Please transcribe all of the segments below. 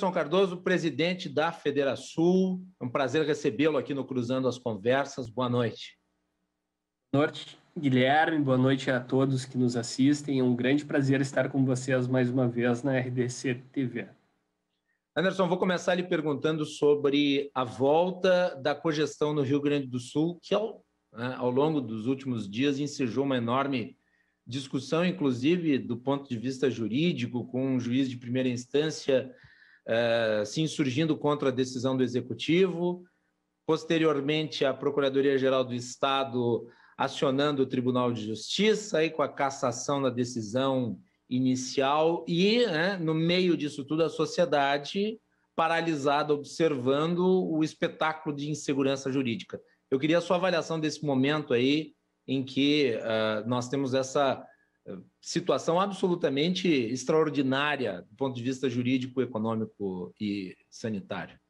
Anderson Cardoso, presidente da Federação. É um prazer recebê-lo aqui no Cruzando as Conversas. Boa noite. Boa noite, Guilherme. Boa noite a todos que nos assistem. É um grande prazer estar com vocês mais uma vez na RDC TV. Anderson, vou começar lhe perguntando sobre a volta da cogestão no Rio Grande do Sul, que ao longo dos últimos dias ensejou uma enorme discussão, inclusive do ponto de vista jurídico, com um juiz de primeira instância se insurgindo contra a decisão do Executivo, posteriormente a Procuradoria-Geral do Estado acionando o Tribunal de Justiça, aí com a cassação da decisão inicial e, no meio disso tudo, a sociedade paralisada, observando o espetáculo de insegurança jurídica. Eu queria a sua avaliação desse momento aí, em que nós temos essa situação absolutamente extraordinária do ponto de vista jurídico, econômico e sanitário.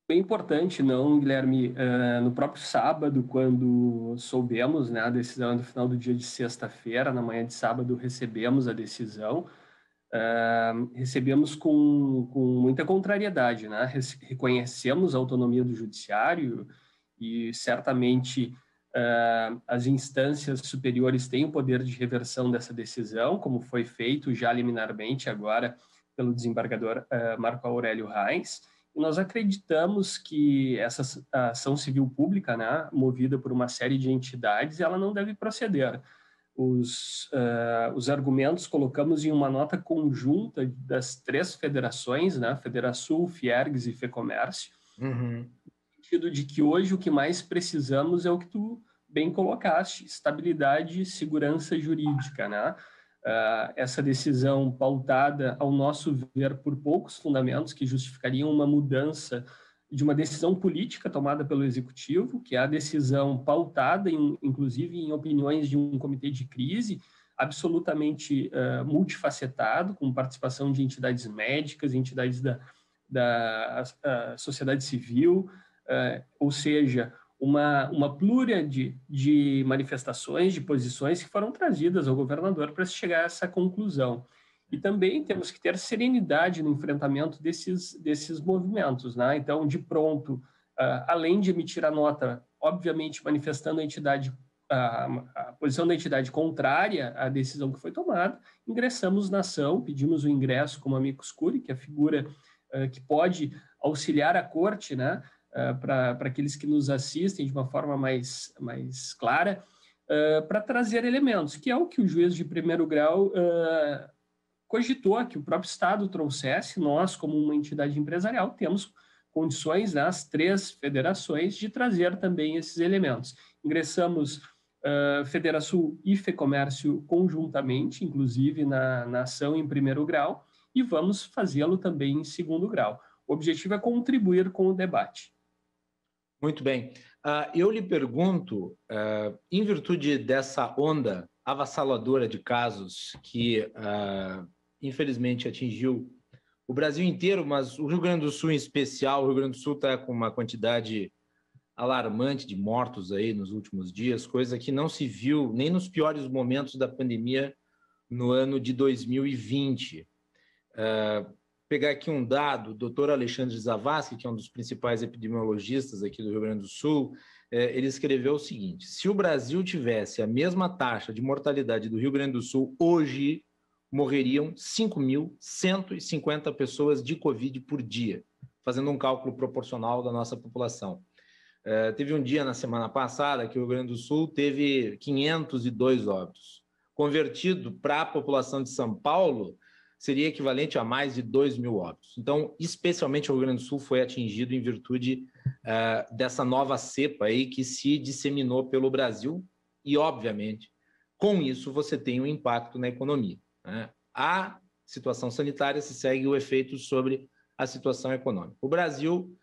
Bem importante, não, Guilherme? No próprio sábado, quando soubemos, a decisão no final do dia de sexta-feira, na manhã de sábado, recebemos a decisão, recebemos com muita contrariedade, reconhecemos a autonomia do judiciário e certamente as instâncias superiores têm o poder de reversão dessa decisão, como foi feito já liminarmente agora pelo desembargador Marco Aurélio Reis. E nós acreditamos que essa ação civil pública, movida por uma série de entidades, ela não deve proceder. Os argumentos colocamos em uma nota conjunta das três federações, Federação, Fiergs e Fecomércio, no sentido de que hoje o que mais precisamos é o que tu bem colocaste, estabilidade e segurança jurídica, essa decisão pautada, ao nosso ver, por poucos fundamentos que justificariam uma mudança de uma decisão política tomada pelo Executivo, que é a decisão pautada, inclusive, em opiniões de um comitê de crise, absolutamente multifacetado, com participação de entidades médicas, entidades da sociedade civil, ou seja, uma plúria de manifestações, de posições que foram trazidas ao governador para se chegar a essa conclusão. E também temos que ter serenidade no enfrentamento desses movimentos. Então, de pronto, além de emitir a nota, obviamente manifestando a posição da entidade contrária à decisão que foi tomada, ingressamos na ação, pedimos o ingresso como amicus curiae, que é a figura que pode auxiliar a corte, para aqueles que nos assistem de uma forma mais clara, para trazer elementos, que é o que o juiz de primeiro grau cogitou, que o próprio Estado trouxesse. Nós, como uma entidade empresarial, temos condições, nas três federações, de trazer também esses elementos. Ingressamos Federação e Fecomércio conjuntamente, inclusive na ação em primeiro grau, e vamos fazê-lo também em segundo grau. O objetivo é contribuir com o debate. Muito bem. Eu lhe pergunto, em virtude dessa onda avassaladora de casos que, infelizmente, atingiu o Brasil inteiro, mas o Rio Grande do Sul em especial, o Rio Grande do Sul está com uma quantidade alarmante de mortos aí nos últimos dias, coisa que não se viu nem nos piores momentos da pandemia no ano de 2020. Pegar aqui um dado, o doutor Alexandre Zavascki, que é um dos principais epidemiologistas aqui do Rio Grande do Sul, ele escreveu o seguinte: se o Brasil tivesse a mesma taxa de mortalidade do Rio Grande do Sul, hoje morreriam 5.150 pessoas de Covid por dia, fazendo um cálculo proporcional da nossa população. Teve um dia na semana passada que o Rio Grande do Sul teve 502 óbitos. Convertido para a população de São Paulo, seria equivalente a mais de 2.000 óbitos. Então, especialmente o Rio Grande do Sul foi atingido em virtude dessa nova cepa aí que se disseminou pelo Brasil e, obviamente, com isso você tem um impacto na economia. A situação sanitária se segue o efeito sobre a situação econômica. O Brasil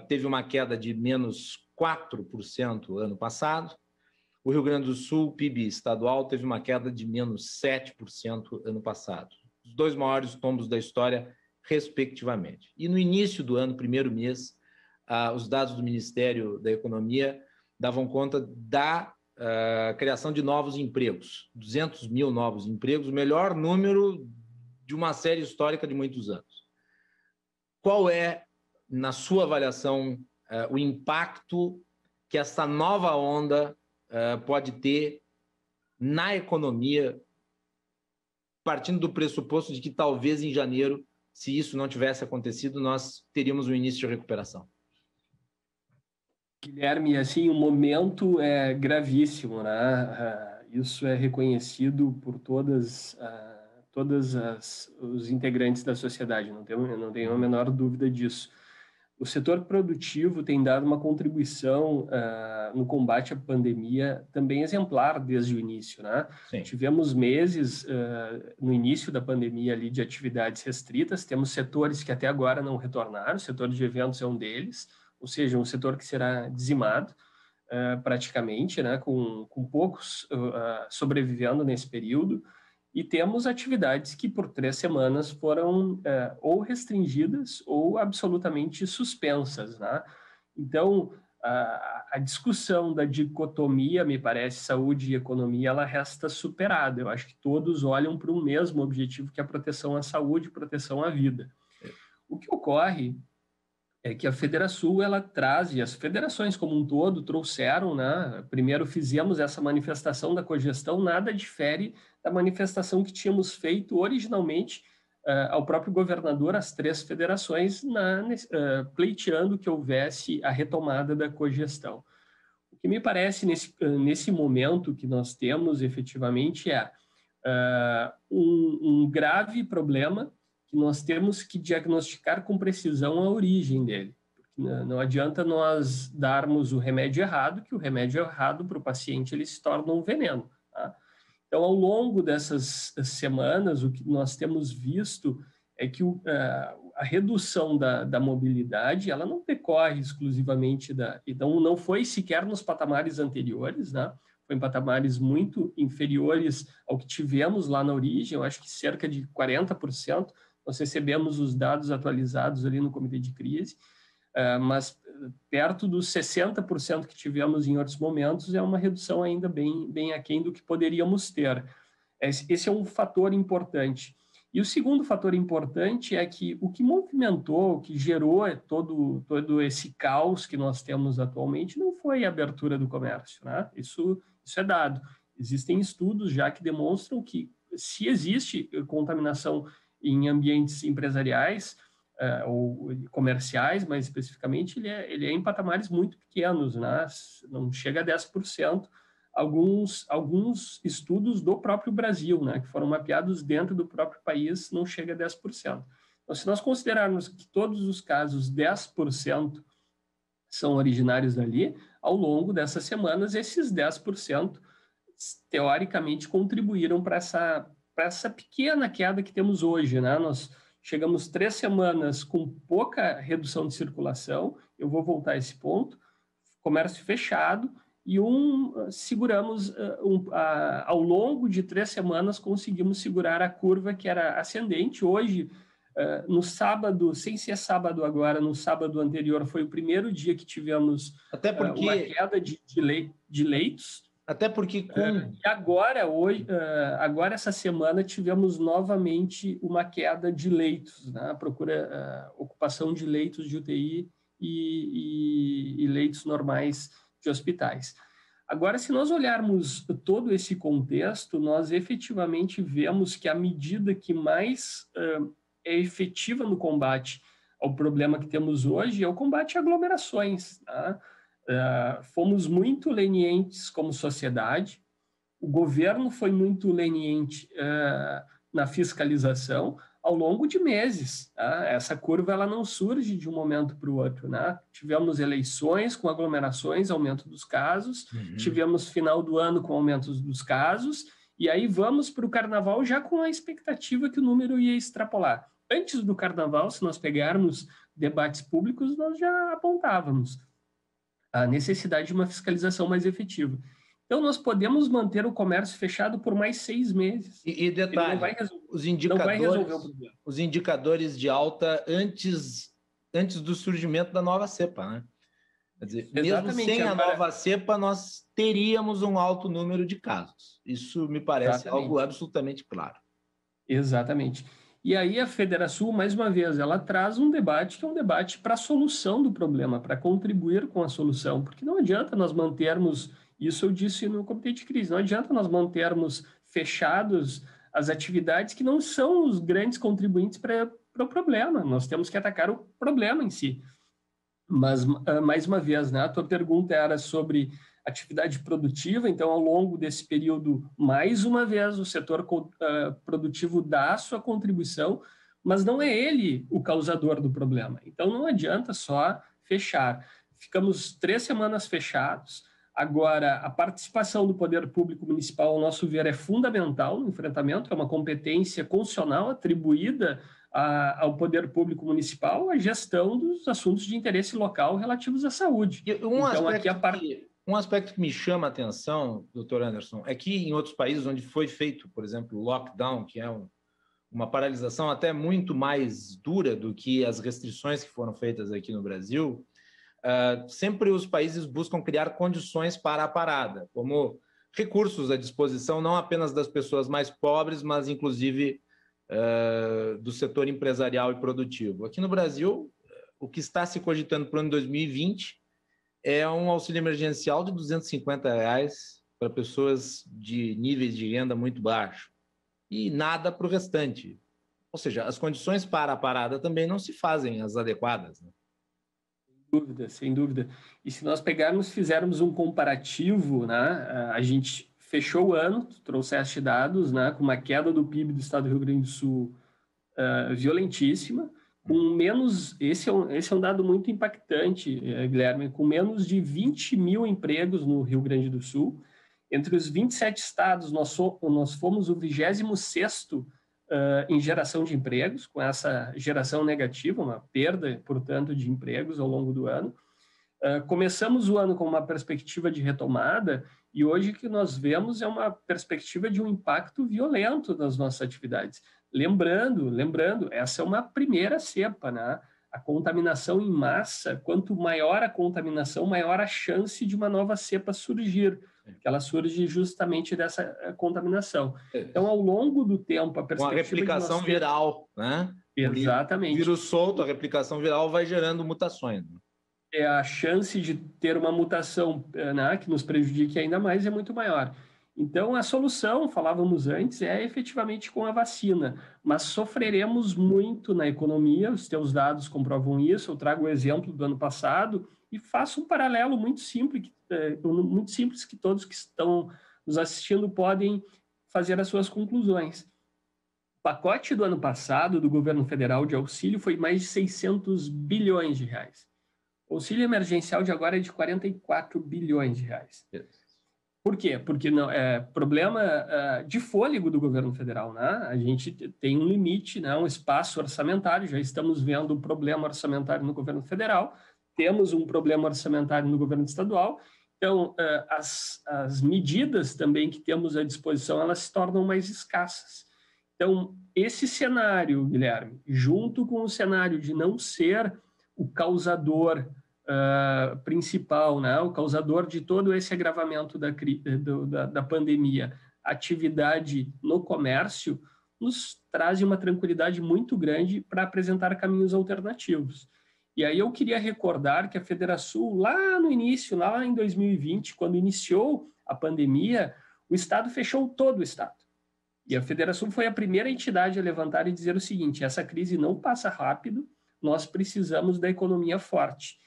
teve uma queda de menos 4% ano passado. O Rio Grande do Sul, o PIB estadual, teve uma queda de menos 7% ano passado. Os dois maiores tombos da história, respectivamente. E no início do ano, primeiro mês, os dados do Ministério da Economia davam conta da criação de novos empregos, 200 mil novos empregos, o melhor número de uma série histórica de muitos anos. Qual é, na sua avaliação, o impacto que essa nova onda pode ter na economia, partindo do pressuposto de que talvez em janeiro, se isso não tivesse acontecido, nós teríamos um início de recuperação? Guilherme, assim, o momento é gravíssimo, né? Isso é reconhecido por todos os integrantes da sociedade, não tenho a menor dúvida disso. O setor produtivo tem dado uma contribuição no combate à pandemia também exemplar desde o início, né? Sim. Tivemos meses no início da pandemia ali de atividades restritas, temos setores que até agora não retornaram, o setor de eventos é um deles, ou seja, um setor que será dizimado praticamente, né? Com poucos sobrevivendo nesse período. E temos atividades que por 3 semanas foram ou restringidas ou absolutamente suspensas, né? Então, a discussão da dicotomia, me parece, saúde e economia, ela resta superada. Eu acho que todos olham para um mesmo objetivo, que é a proteção à saúde e proteção à vida. O que ocorre é que a Federação, ela traz, e as federações como um todo trouxeram, né? Primeiro fizemos essa manifestação da cogestão, nada difere da manifestação que tínhamos feito originalmente ao próprio governador, as 3 federações, pleiteando que houvesse a retomada da cogestão. O que me parece nesse momento que nós temos efetivamente é um grave problema que nós temos que diagnosticar com precisão a origem dele. Não adianta nós darmos o remédio errado, que o remédio errado para o paciente ele se torna um veneno. Tá? Então, ao longo dessas semanas, o que nós temos visto é que a redução da mobilidade ela não decorre exclusivamente então não foi sequer nos patamares anteriores, né? Foi em patamares muito inferiores ao que tivemos lá na origem, eu acho que cerca de 40%. Nós recebemos os dados atualizados ali no comitê de crise, mas perto dos 60% que tivemos em outros momentos é uma redução ainda bem aquém do que poderíamos ter. Esse é um fator importante. E o segundo fator importante é que o que movimentou, o que gerou todo esse caos que nós temos atualmente não foi a abertura do comércio, né? Isso é dado. Existem estudos já que demonstram que se existe contaminação em ambientes empresariais ou comerciais, mais especificamente, ele é em patamares muito pequenos, né? Não chega a 10%. Alguns estudos do próprio Brasil, né, que foram mapeados dentro do próprio país, não chega a 10%. Então, se nós considerarmos que todos os casos, 10% são originários dali, ao longo dessas semanas, esses 10%, teoricamente, contribuíram para essa pequena queda que temos hoje, né? Nós chegamos 3 semanas com pouca redução de circulação, eu vou voltar a esse ponto, comércio fechado, e seguramos, ao longo de 3 semanas, conseguimos segurar a curva que era ascendente. Hoje, no sábado, sem ser sábado agora, no sábado anterior, foi o primeiro dia que tivemos uma queda de leitos. Até porque E agora, essa semana, tivemos novamente uma queda de leitos, né? Ocupação de leitos de UTI e leitos normais de hospitais. Agora, se nós olharmos todo esse contexto, nós efetivamente vemos que a medida que mais é efetiva no combate ao problema que temos hoje é o combate a aglomerações. Tá? Fomos muito lenientes como sociedade, o governo foi muito leniente na fiscalização ao longo de meses. Tá? Essa curva ela não surge de um momento para o outro. Né? Tivemos eleições com aglomerações, aumento dos casos, tivemos final do ano com aumento dos casos, e aí vamos para o carnaval já com a expectativa que o número ia extrapolar. Antes do carnaval, se nós pegarmos debates públicos, nós já apontávamos a necessidade de uma fiscalização mais efetiva. Então, nós podemos manter o comércio fechado por mais 6 meses. E detalhe, não vai resolver o problema. Os indicadores de alta antes do surgimento da nova cepa, né? Quer dizer, mesmo sem a nova cepa, nós teríamos um alto número de casos. Isso me parece algo absolutamente claro. Exatamente. E aí a Federação, mais uma vez, ela traz um debate que é um debate para a solução do problema, para contribuir com a solução, porque não adianta nós mantermos, isso eu disse no comitê de crise, não adianta nós mantermos fechados as atividades que não são os grandes contribuintes para o problema, nós temos que atacar o problema em si. Mas, mais uma vez, né, a tua pergunta era sobre atividade produtiva, então, ao longo desse período, mais uma vez, o setor produtivo dá a sua contribuição, mas não é ele o causador do problema. Então, não adianta só fechar. Ficamos 3 semanas fechados. Agora, a participação do poder público municipal, ao nosso ver, é fundamental no enfrentamento, é uma competência constitucional atribuída ao poder público municipal a gestão dos assuntos de interesse local relativos à saúde. Um aspecto que me chama a atenção, doutor Anderson, é que em outros países onde foi feito, por exemplo, o lockdown, que é uma paralisação até muito mais dura do que as restrições que foram feitas aqui no Brasil, sempre os países buscam criar condições para a parada, como recursos à disposição não apenas das pessoas mais pobres, mas inclusive do setor empresarial e produtivo. Aqui no Brasil, o que está se cogitando para o ano 2020 é um auxílio emergencial de R$250 para pessoas de níveis de renda muito baixo e nada para o restante. Ou seja, as condições para a parada também não se fazem as adequadas, né? Sem dúvida, sem dúvida. E se nós fizermos um comparativo, né, a gente fechou o ano, tu trouxeste dados, né, com uma queda do PIB do estado do Rio Grande do Sul violentíssima, com menos, esse é um dado muito impactante, Guilherme, com menos de 20 mil empregos no Rio Grande do Sul. Entre os 27 estados, nós fomos o 26º em geração de empregos, com essa geração negativa, uma perda, portanto, de empregos ao longo do ano. Começamos o ano com uma perspectiva de retomada e hoje o que nós vemos é uma perspectiva de um impacto violento nas nossas atividades. Lembrando, essa é uma primeira cepa, né? A contaminação em massa, quanto maior a contaminação, maior a chance de uma nova cepa surgir, que ela surge justamente dessa contaminação. Então, ao longo do tempo, a perspectiva... Com a replicação viral, né? Exatamente. O vírus solto, a replicação viral vai gerando mutações. A chance de ter uma mutação, né, que nos prejudique ainda mais é muito maior. Então, a solução, falávamos antes, é efetivamente com a vacina, mas sofreremos muito na economia, os teus dados comprovam isso, eu trago o exemplo do ano passado e faço um paralelo muito simples que todos que estão nos assistindo podem fazer as suas conclusões. O pacote do ano passado do governo federal de auxílio foi mais de 600 bilhões de reais. O auxílio emergencial de agora é de 44 bilhões de reais. Por quê? Porque não, é problema de fôlego do governo federal, né? A gente tem um limite, né? Um espaço orçamentário, já estamos vendo um problema orçamentário no governo federal, temos um problema orçamentário no governo estadual, então as medidas também que temos à disposição, elas se tornam mais escassas. Então, esse cenário, Guilherme, junto com o cenário de não ser o causador principal, né? O causador de todo esse agravamento da pandemia, atividade no comércio, nos traz uma tranquilidade muito grande para apresentar caminhos alternativos. E aí eu queria recordar que a Federação, lá no início, lá em 2020, quando iniciou a pandemia, o Estado fechou todo o Estado. E a Federação foi a primeira entidade a levantar e dizer o seguinte: essa crise não passa rápido, nós precisamos da economia forte.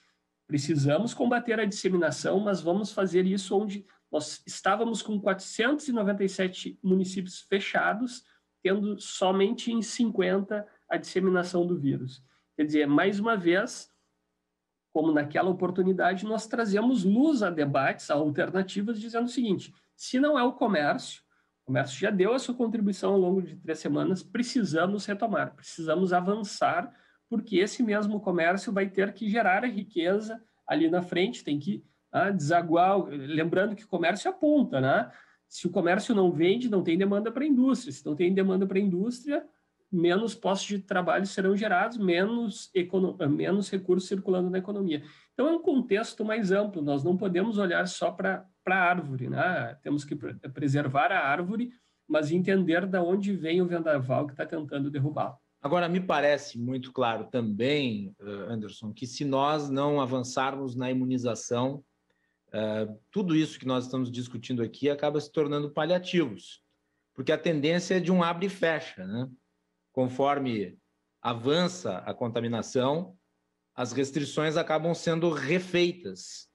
Precisamos combater a disseminação, mas vamos fazer isso onde nós estávamos com 497 municípios fechados, tendo somente em 50 a disseminação do vírus. Quer dizer, mais uma vez, como naquela oportunidade, nós trazemos luz a debates, a alternativas, dizendo o seguinte: se não é o comércio já deu a sua contribuição ao longo de 3 semanas, precisamos retomar, precisamos avançar, porque esse mesmo comércio vai ter que gerar a riqueza ali na frente, tem que desaguar, lembrando que o comércio aponta, né? Se o comércio não vende, não tem demanda para a indústria, se não tem demanda para a indústria, menos postos de trabalho serão gerados, menos recursos circulando na economia. Então é um contexto mais amplo, nós não podemos olhar só para a árvore, né? Temos que preservar a árvore, mas entender de onde vem o vendaval que está tentando derrubá-la. Agora, me parece muito claro também, Anderson, que se nós não avançarmos na imunização, tudo isso que nós estamos discutindo aqui acaba se tornando paliativos, porque a tendência é de um abre e fecha, né? Conforme avança a contaminação, as restrições acabam sendo refeitas.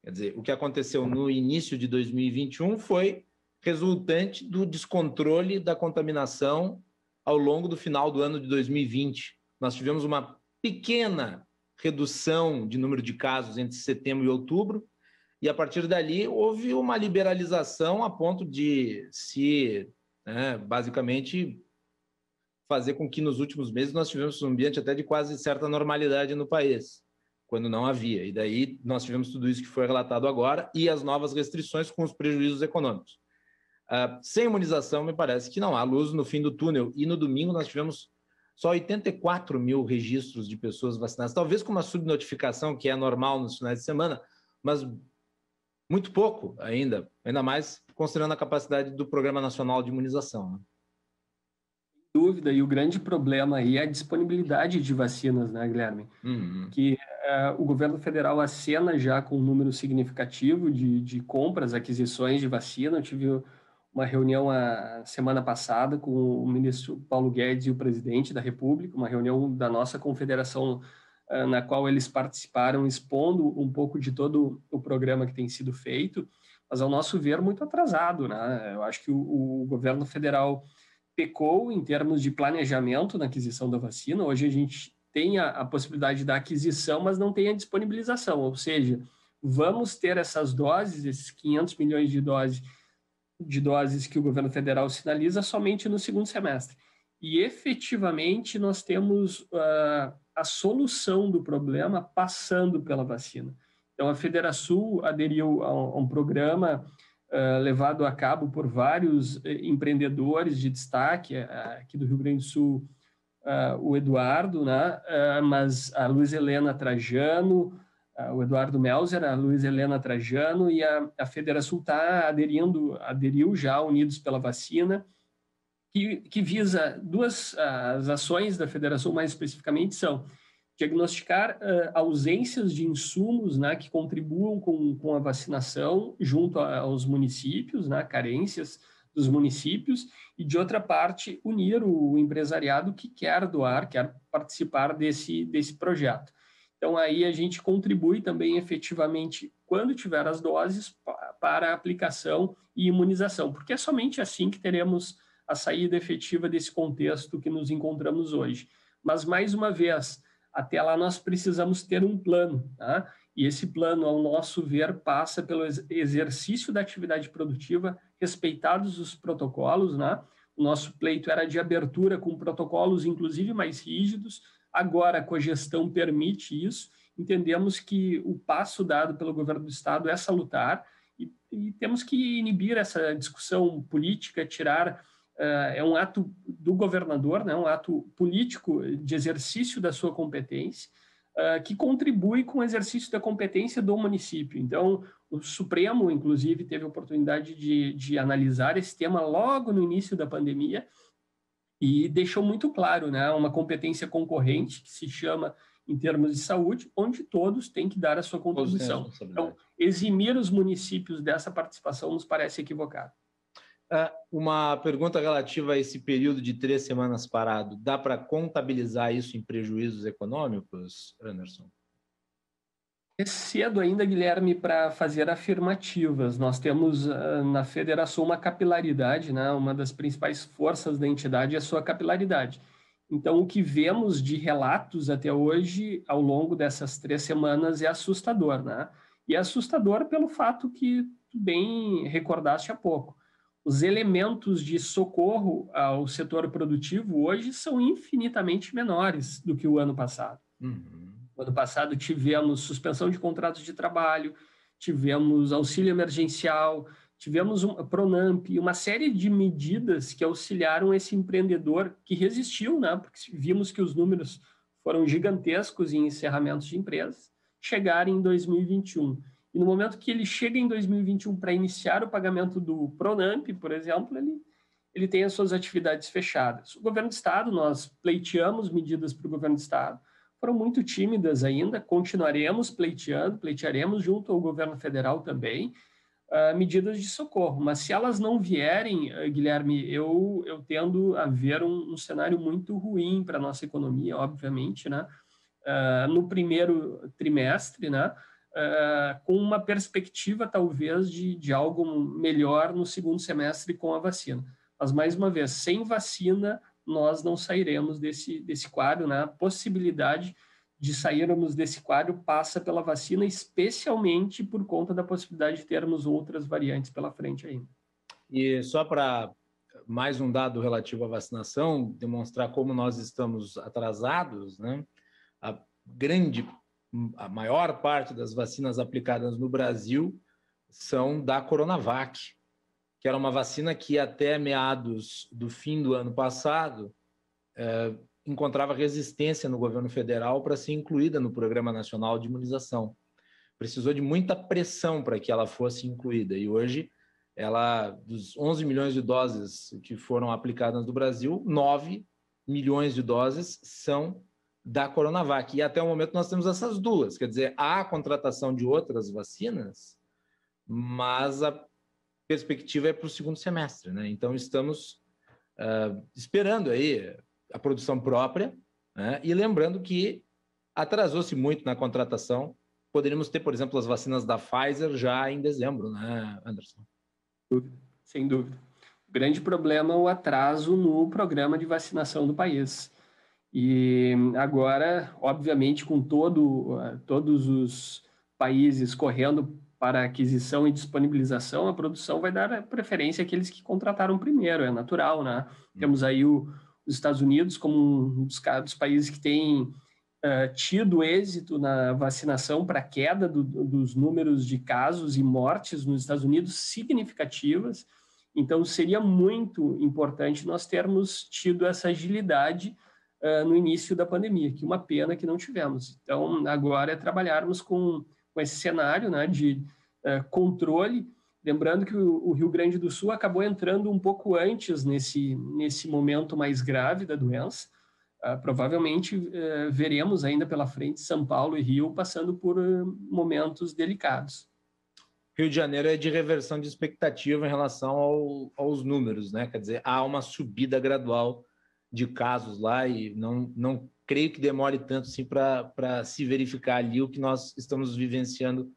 Quer dizer, o que aconteceu no início de 2021 foi resultante do descontrole da contaminação ao longo do final do ano de 2020. Nós tivemos uma pequena redução de número de casos entre setembro e outubro, e a partir dali houve uma liberalização a ponto de se, basicamente, fazer com que nos últimos meses nós tivemos um ambiente até de quase certa normalidade no país, quando não havia. E daí nós tivemos tudo isso que foi relatado agora e as novas restrições com os prejuízos econômicos. Sem imunização, me parece que não há luz no fim do túnel. E no domingo nós tivemos só 84 mil registros de pessoas vacinadas, talvez com uma subnotificação que é normal nos finais de semana, mas muito pouco ainda mais considerando a capacidade do Programa Nacional de Imunização, né? Dúvida, e o grande problema aí é a disponibilidade de vacinas, né, Guilherme? Que o governo federal acena já com um número significativo de compras, aquisições de vacina. Eu tive uma reunião a semana passada com o ministro Paulo Guedes e o presidente da República, uma reunião da nossa confederação, na qual eles participaram, expondo um pouco de todo o programa que tem sido feito, mas, ao nosso ver, muito atrasado, né? Eu acho que o governo federal pecou em termos de planejamento na aquisição da vacina. Hoje a gente tem a possibilidade da aquisição, mas não tem a disponibilização, ou seja, vamos ter essas doses, esses 500 milhões de doses que o governo federal sinaliza somente no segundo semestre. E, efetivamente, nós temos a solução do problema passando pela vacina. Então, a Federação aderiu a um programa levado a cabo por vários empreendedores de destaque aqui do Rio Grande do Sul, o Eduardo, né? Mas a Luiz Helena Trajano, o Eduardo Melzer, a Luiz Helena Trajano, e a Federação aderiu já, Unidos pela Vacina, que visa as ações da Federação, mais especificamente, são diagnosticar ausências de insumos, né, que contribuam com a vacinação junto aos municípios, né, carências dos municípios, e, de outra parte, unir o empresariado que quer doar, quer participar desse projeto. Então, aí a gente contribui também efetivamente, quando tiver as doses, para a aplicação e imunização, porque é somente assim que teremos a saída efetiva desse contexto que nos encontramos hoje. Mas, mais uma vez, até lá nós precisamos ter um plano, tá? E esse plano, ao nosso ver, passa pelo exercício da atividade produtiva, respeitados os protocolos, né? O nosso pleito era de abertura com protocolos, inclusive, mais rígidos. Agora, a cogestão permite isso. Entendemos que o passo dado pelo governo do Estado é salutar e temos que inibir essa discussão política, tirar... é um ato do governador, né, um ato político de exercício da sua competência, que contribui com o exercício da competência do município. Então, o Supremo, inclusive, teve a oportunidade de analisar esse tema logo no início da pandemia e deixou muito claro, né, uma competência concorrente, que se chama, em termos de saúde, onde todos têm que dar a sua contribuição. Então, eximir os municípios dessa participação nos parece equivocado. Uma pergunta relativa a esse período de 3 semanas parado. Dá para contabilizar isso em prejuízos econômicos, Anderson? É cedo ainda, Guilherme, para fazer afirmativas. Nós temos na federação uma capilaridade, né? Uma das principais forças da entidade é a sua capilaridade. Então, o que vemos de relatos até hoje, ao longo dessas 3 semanas, é assustador, né? E é assustador pelo fato que tu bem recordaste há pouco. Os elementos de socorro ao setor produtivo hoje são infinitamente menores do que o ano passado. No ano passado tivemos suspensão de contratos de trabalho, tivemos auxílio emergencial, tivemos Pronamp, uma série de medidas que auxiliaram esse empreendedor que resistiu, né? Porque vimos que os números foram gigantescos em encerramentos de empresas, chegarem em 2021. E no momento que ele chega em 2021 para iniciar o pagamento do Pronamp, por exemplo, ele tem as suas atividades fechadas. O governo do Estado, nós pleiteamos medidas para o governo do Estado, foram muito tímidas ainda, continuaremos pleitearemos junto ao governo federal também, medidas de socorro. Mas se elas não vierem, Guilherme, eu tendo a ver um cenário muito ruim para a nossa economia, obviamente, né? No primeiro trimestre, né? Com uma perspectiva, talvez, de algo melhor no segundo semestre com a vacina. Mas, mais uma vez, sem vacina, nós não sairemos desse quadro, né? A possibilidade de sairmos desse quadro passa pela vacina, especialmente por conta da possibilidade de termos outras variantes pela frente ainda. E só para mais um dado relativo à vacinação, demonstrar como nós estamos atrasados, né? A maior parte das vacinas aplicadas no Brasil são da Coronavac, que era uma vacina que até meados do fim do ano passado encontrava resistência no governo federal para ser incluída no Programa Nacional de Imunização. Precisou de muita pressão para que ela fosse incluída, e hoje, dos 11 milhões de doses que foram aplicadas no Brasil, 9 milhões de doses são da Coronavac, e até o momento nós temos essas duas, quer dizer, há a contratação de outras vacinas, mas a perspectiva é para o segundo semestre, né? Então estamos esperando aí a produção própria, né? E lembrando que atrasou-se muito na contratação. Poderíamos ter, por exemplo, as vacinas da Pfizer já em dezembro, né, Anderson? Sem dúvida. O grande problema é o atraso no programa de vacinação do país. E agora, obviamente, com todos os países correndo para aquisição e disponibilização, a produção vai dar preferência àqueles que contrataram primeiro, é natural, né? Temos aí os Estados Unidos como um dos países que tem tido êxito na vacinação para a queda dos números de casos e mortes nos Estados Unidos significativas. Então, seria muito importante nós termos tido essa agilidade no início da pandemia, que uma pena que não tivemos. Então, agora é trabalharmos com esse cenário, né, de controle. Lembrando que o Rio Grande do Sul acabou entrando um pouco antes nesse momento mais grave da doença. Provavelmente veremos ainda pela frente São Paulo e Rio passando por momentos delicados. Rio de Janeiro é de reversão de expectativa em relação aos números, né? Quer dizer, há uma subida gradual de casos lá e não creio que demore tanto assim para se verificar ali o que nós estamos vivenciando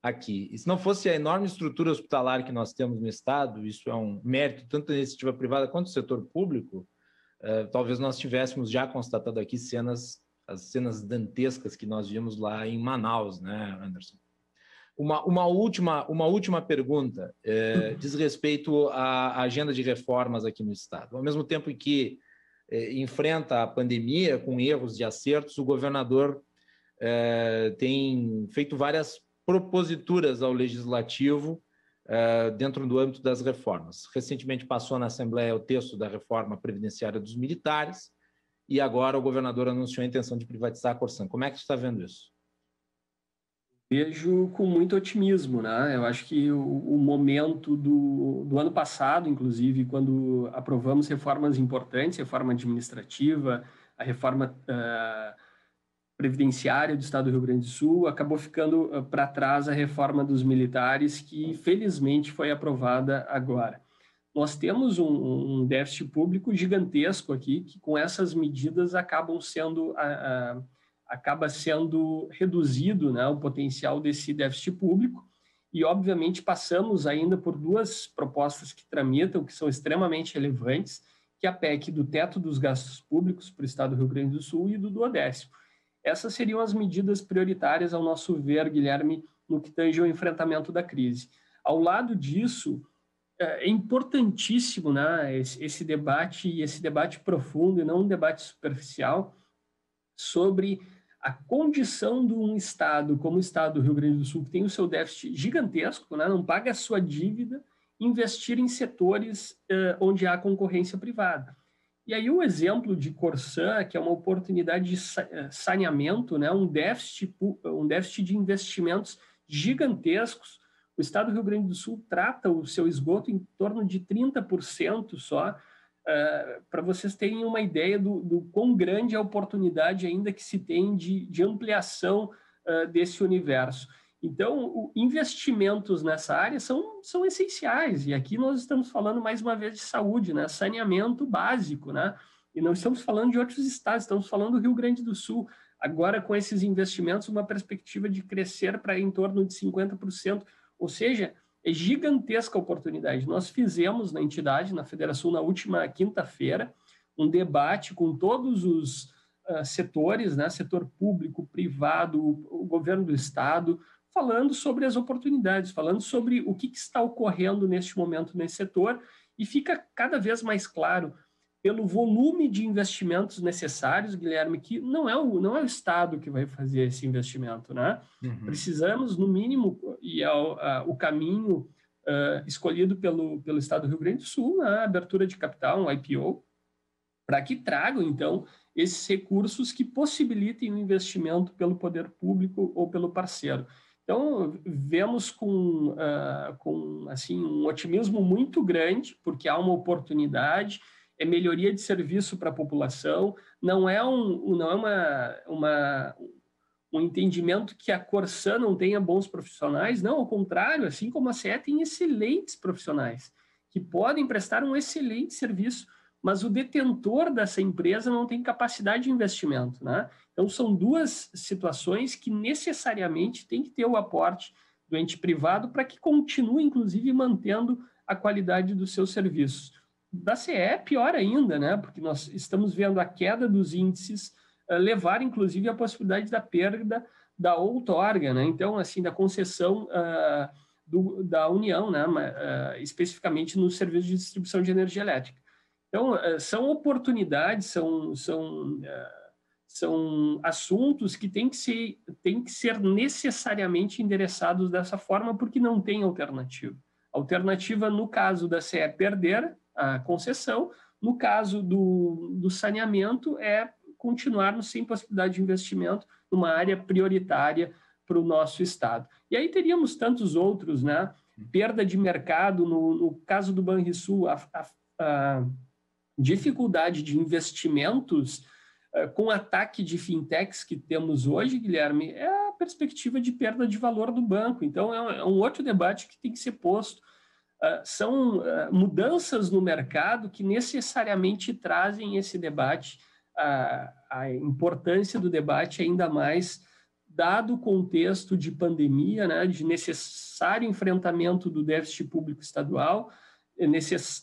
aqui. E se não fosse a enorme estrutura hospitalar que nós temos no Estado, isso é um mérito tanto da iniciativa privada quanto do setor público, talvez nós tivéssemos já constatado aqui as cenas dantescas que nós vimos lá em Manaus, né, Anderson? Uma última pergunta diz respeito à agenda de reformas aqui no Estado. Ao mesmo tempo que enfrenta a pandemia com erros e acertos, o governador tem feito várias proposituras ao Legislativo dentro do âmbito das reformas. Recentemente passou na Assembleia o texto da reforma previdenciária dos militares e agora o governador anunciou a intenção de privatizar a Corsan. Como é que você está vendo isso? Vejo com muito otimismo, né? Eu acho que o momento do ano passado, inclusive, quando aprovamos reformas importantes, reforma administrativa, a reforma previdenciária do Estado do Rio Grande do Sul, acabou ficando para trás a reforma dos militares, que felizmente foi aprovada agora. Nós temos um déficit público gigantesco aqui, que com essas medidas acaba sendo reduzido, né, o potencial desse déficit público e, obviamente, passamos ainda por duas propostas que tramitam, que são extremamente relevantes, que é a PEC do teto dos gastos públicos para o Estado do Rio Grande do Sul e do duodécimo. Essas seriam as medidas prioritárias, ao nosso ver, Guilherme, no que tange ao enfrentamento da crise. Ao lado disso, é importantíssimo, né, esse debate profundo e não um debate superficial sobre a condição de um Estado como o Estado do Rio Grande do Sul, que tem o seu déficit gigantesco, né, não paga a sua dívida, investir em setores onde há concorrência privada. E aí o exemplo de Corsan, que é uma oportunidade de saneamento, né, um déficit de investimentos gigantescos, O estado do Rio Grande do Sul trata o seu esgoto em torno de 30% só, para vocês terem uma ideia do quão grande é a oportunidade ainda que se tem de ampliação desse universo. Então, investimentos nessa área são essenciais, e aqui nós estamos falando mais uma vez de saúde, né? Saneamento básico, né? E não estamos falando de outros estados, estamos falando do Rio Grande do Sul. Agora, com esses investimentos, uma perspectiva de crescer para em torno de 50%, ou seja, é gigantesca a oportunidade. Nós fizemos na entidade, na Federação, na última quinta-feira, um debate com todos os setores, né? Setor público, privado, o governo do estado, falando sobre as oportunidades, falando sobre o que está ocorrendo neste momento nesse setor, e fica cada vez mais claro, pelo volume de investimentos necessários, Guilherme, que não é o Estado que vai fazer esse investimento, né? Uhum. Precisamos, no mínimo, e o caminho escolhido pelo Estado do Rio Grande do Sul, na abertura de capital, um IPO, para que tragam, então, esses recursos que possibilitem o investimento pelo poder público ou pelo parceiro. Então, vemos com assim, um otimismo muito grande, porque há uma oportunidade, é melhoria de serviço para a população, não é um entendimento que a Corsã não tenha bons profissionais, não, ao contrário, assim como a CE tem excelentes profissionais, que podem prestar um excelente serviço, mas o detentor dessa empresa não tem capacidade de investimento, né? Então, são duas situações que necessariamente tem que ter o aporte do ente privado para que continue, inclusive, mantendo a qualidade dos seus serviços. Da CE é pior ainda, né? Porque nós estamos vendo a queda dos índices levar, inclusive, a possibilidade da perda da outorga, né? Então, assim, da concessão da União, né? Especificamente no serviço de distribuição de energia elétrica. Então, são oportunidades, são assuntos que têm que ser necessariamente endereçados dessa forma, porque não tem alternativa. A alternativa, no caso da CE, é perder a concessão, no caso do saneamento, é continuarmos sem possibilidade de investimento numa área prioritária para o nosso Estado. E aí teríamos tantos outros, né? Perda de mercado, no caso do Banrisul, a dificuldade de investimentos com o ataque de fintechs que temos hoje, Guilherme, é a perspectiva de perda de valor do banco. Então, é um outro debate que tem que ser posto. São mudanças no mercado que necessariamente trazem esse debate, a importância do debate ainda mais, dado o contexto de pandemia, né, de necessário enfrentamento do déficit público estadual,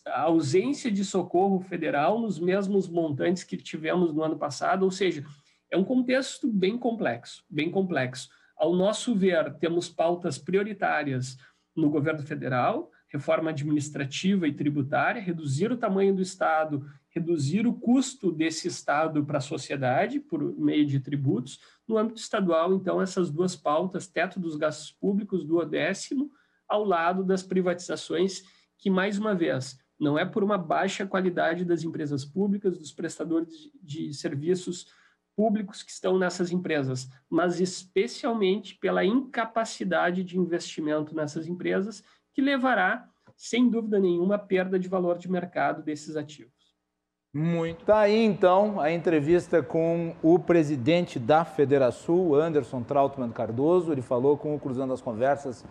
a ausência de socorro federal nos mesmos montantes que tivemos no ano passado, ou seja, é um contexto bem complexo, bem complexo. Ao nosso ver, temos pautas prioritárias no governo federal, reforma administrativa e tributária, reduzir o tamanho do Estado, reduzir o custo desse Estado para a sociedade por meio de tributos. No âmbito estadual, então, essas duas pautas, teto dos gastos públicos, duodécimo, ao lado das privatizações, que, mais uma vez, não é por uma baixa qualidade das empresas públicas, dos prestadores de serviços públicos que estão nessas empresas, mas especialmente pela incapacidade de investimento nessas empresas, que levará, sem dúvida nenhuma, à perda de valor de mercado desses ativos. Muito. Tá aí, então, a entrevista com o presidente da Federação, Anderson Trautmann Cardoso. Ele falou com o Cruzando as Conversas